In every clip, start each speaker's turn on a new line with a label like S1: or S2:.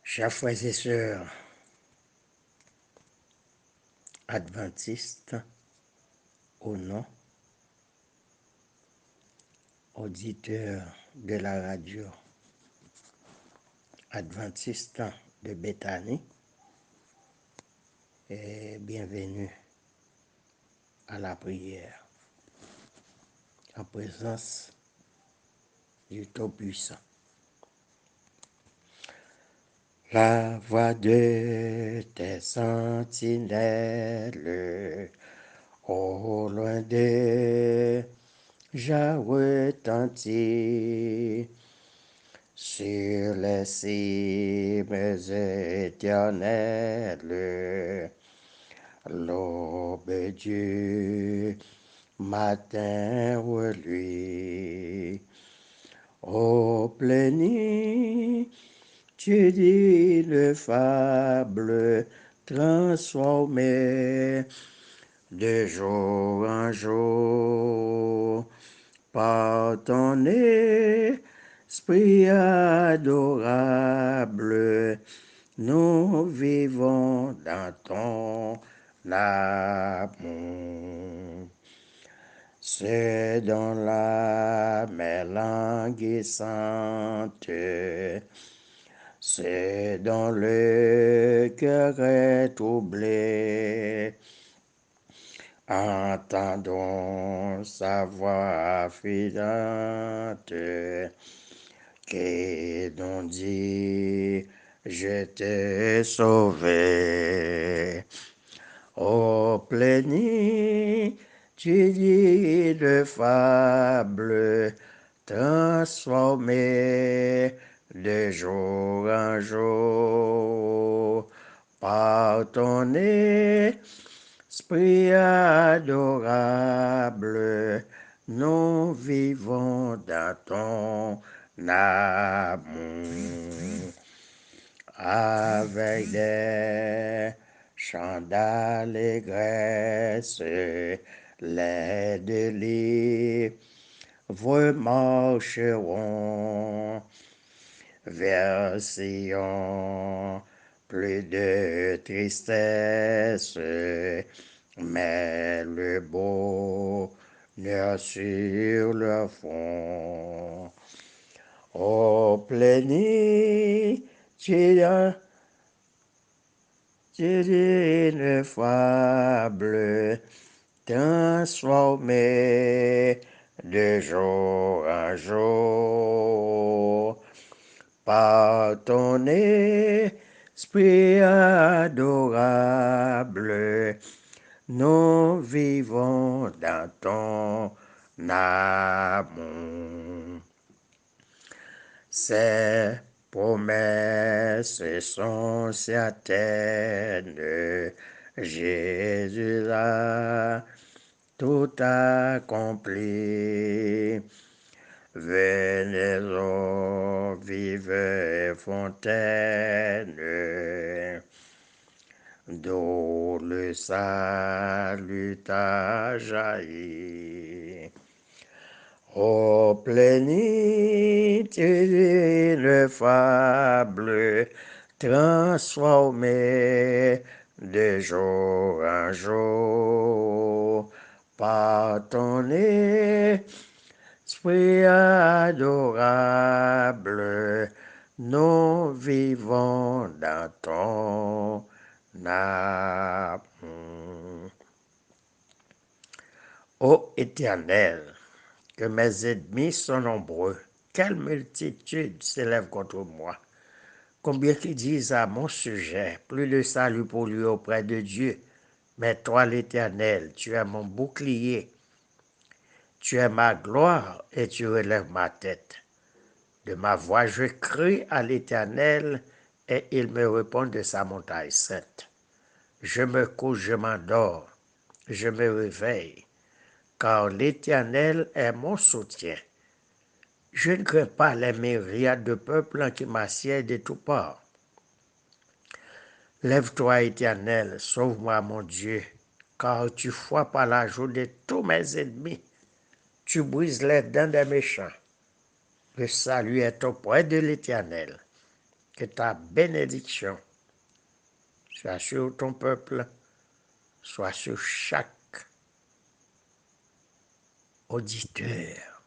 S1: Chers frères et sœurs adventistes, au nom, auditeurs de la radio adventiste de Béthanie, et bienvenue à la prière en présence du Tout-Puissant. La voix de tes sentinelles au loin déjà retentit sur les cimes éternelles. L'aube du matin reluit. Ô plénitude ineffable, transformée de jour en jour par ton esprit adorable, nous vivons dans ton amour. C'est dans la mer languissante, c'est dans le cœur troublé. Entendons sa voix fidèle qui nous dit, je t'ai sauvé. Ô plénitude de fable, transformée de jour en jour par ton esprit adorable, nous vivons dans ton amour. Avec des chants d'allégresse, les délivres marcheront vers Sion, plus de tristesse, mais le bonheur sur le front. Ô plénitude ineffable, transformée de jour en jour par ton esprit adorable, nous vivons dans ton amour. Ces promesses sont certaines, Jésus a tout accompli. Venez aux vive fontaine, d'où le salut a jailli. Ô plénitude ineffable, transformée de jour en jour par ton esprit adorable, nous vivons dans ton amour. Ô Éternel, que mes ennemis sont nombreux, quelle multitude s'élève contre moi. Combien qui disent à mon sujet, plus de salut pour lui auprès de Dieu. Mais toi, l'Éternel, tu es mon bouclier, tu es ma gloire et tu relèves ma tête. De ma voix, je crie à l'Éternel et il me répond de sa montagne sainte. Je me couche, je m'endors, je me réveille, car l'Éternel est mon soutien. Je ne crains pas les myriades de peuples qui m'assièdent de tous parts. Lève-toi, Éternel, sauve-moi, mon Dieu, car tu frappes à la joue de tous mes ennemis. Tu brises les dents des méchants. Le salut est auprès de l'Éternel. Que ta bénédiction soit sur ton peuple, soit sur chaque auditeur.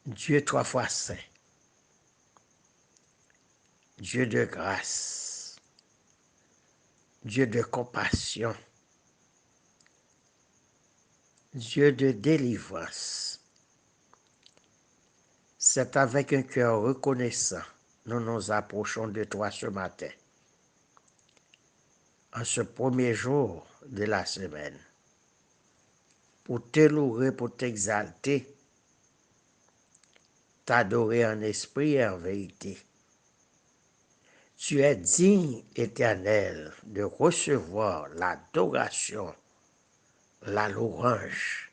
S1: Dieu trois fois saint, Dieu de grâce, Dieu de compassion, Dieu de délivrance. C'est avec un cœur reconnaissant nous nous approchons de toi ce matin, en ce premier jour de la semaine, pour te louer, pour t'exalter, t'adorer en esprit et en vérité. Tu es digne, Éternel, de recevoir l'adoration, la louange,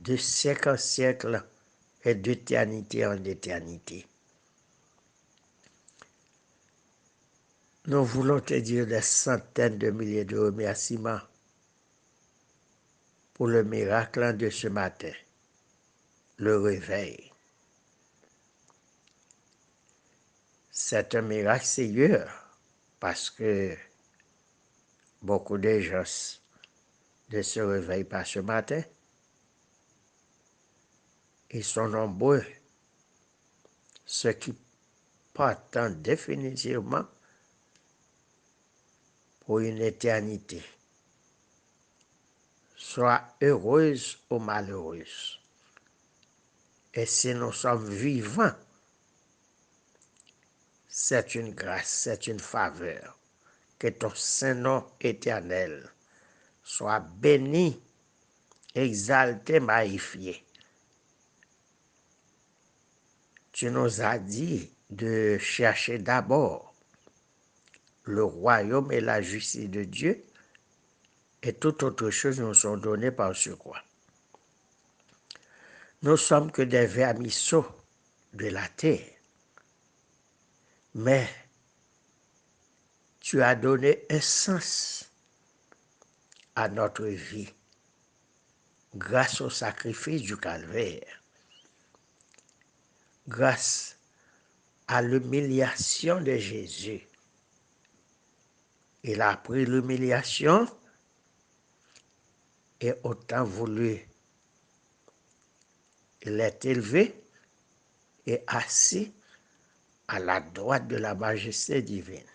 S1: de siècle en siècle et d'éternité en éternité. Nous voulons te dire des centaines de milliers de remerciements pour le miracle de ce matin, le réveil. C'est un miracle sérieux parce que beaucoup de gens ne se réveillent pas ce matin. Ils sont nombreux, ceux qui partent définitivement pour une éternité, soit heureuse ou malheureuse. Et si nous sommes vivants, c'est une grâce, c'est une faveur. Que ton Saint-Nom éternel soit béni, exalté, magnifié. Tu nous as dit de chercher d'abord le royaume et la justice de Dieu, et toutes autres choses nous sont données par surcroît. Nous sommes que des vermisseaux de la terre, mais tu as donné un sens à notre vie grâce au sacrifice du calvaire, grâce à l'humiliation de Jésus. Il a pris l'humiliation et autant voulu. Il est élevé et assis à la droite de la majesté divine.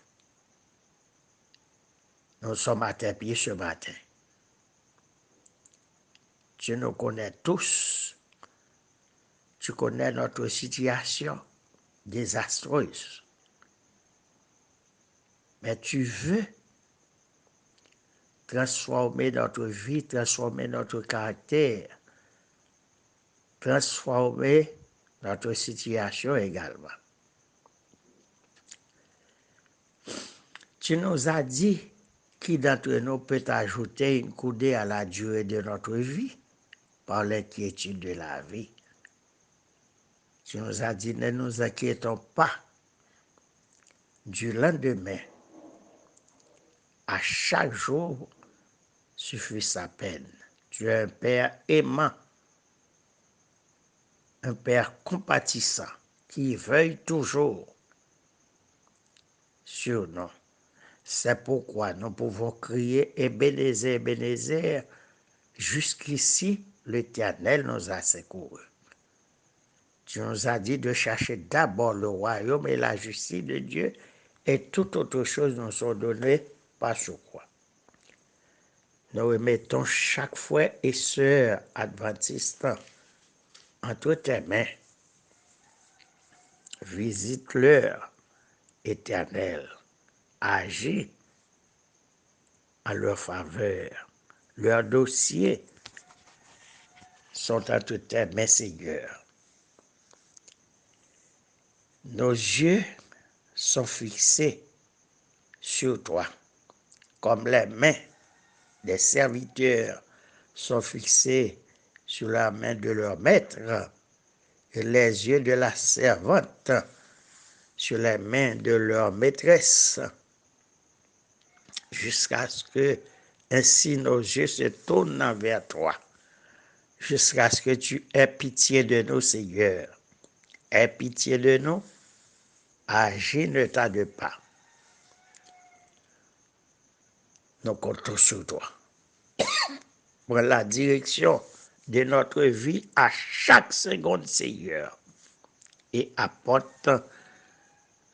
S1: Nous sommes à tes pieds ce matin. Tu nous connais tous. Tu connais notre situation désastreuse. Mais tu veux transformer notre vie, transformer notre caractère, transformer notre situation également. Tu nous as dit qui d'entre nous peut ajouter une coudée à la durée de notre vie par l'inquiétude de la vie. Tu nous as dit, ne nous inquiétons pas du lendemain. À chaque jour suffit sa peine. Tu es un Père aimant, un Père compatissant, qui veille toujours sur nous. C'est pourquoi nous pouvons crier Ebenezer, Ebenezer, jusqu'ici l'Éternel nous a secourus. Tu nous as dit de chercher d'abord le royaume et la justice de Dieu, et toutes autres choses nous sont données par surcroît. Nous remettons chaque frère et sœur adventiste entre tes mains. Visite-leur, Éternel, agis en leur faveur. Leurs dossiers sont entre tes mains, Seigneur. Nos yeux sont fixés sur toi, comme les mains des serviteurs sont fixés sur la main de leur maître, et les yeux de la servante sur les mains de leur maîtresse, jusqu'à ce que Ainsi nos yeux se tournent vers toi, jusqu'à ce que tu aies pitié de nous, Seigneur. Aie pitié de nous, agis, ne tarde pas. Nous comptons sur toi. Prends la direction de notre vie à chaque seconde, Seigneur, et apporte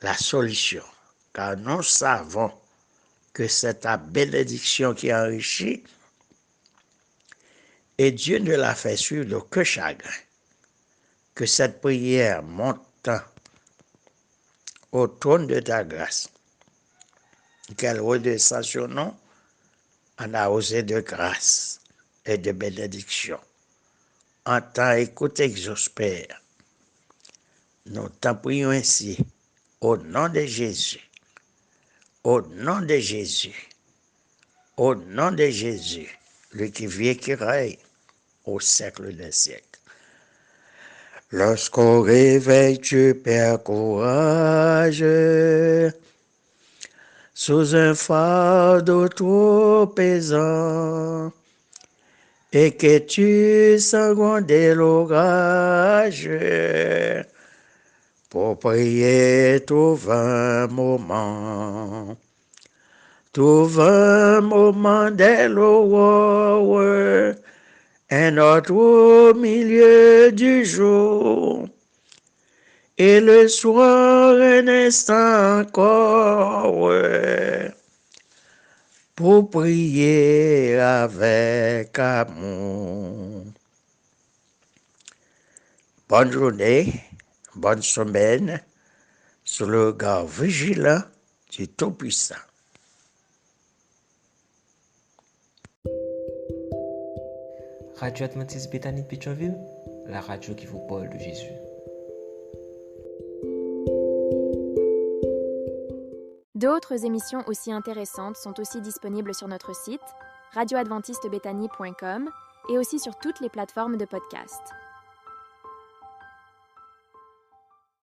S1: la solution. Car nous savons que c'est ta bénédiction qui enrichit et Dieu ne la fait suivre que chagrin. Que cette prière monte au trône de ta grâce, qu'elle redescende sur nous en arrosée de grâce et de bénédiction. Entends, écoute, exauce, Père. Nous t'en prions ainsi, au nom de Jésus, au nom de Jésus, au nom de Jésus, lui qui vit et qui règne au siècle des siècles. Lorsqu'au réveil tu perds courage, sous un fardeau trop pesant, et que tu sens gronder l'orage, pour prier, trouve un moment de l'aurore, un autre au milieu du jour, et le soir un instant encore, pour prier avec amour. Bonne journée, bonne semaine, sous le regard vigilant du Tout-Puissant.
S2: Radio Adventiste Bethany de Pétionville, la radio qui vous parle de Jésus.
S3: D'autres émissions aussi intéressantes sont aussi disponibles sur notre site radioadventistebethany.com et aussi sur toutes les plateformes de podcast.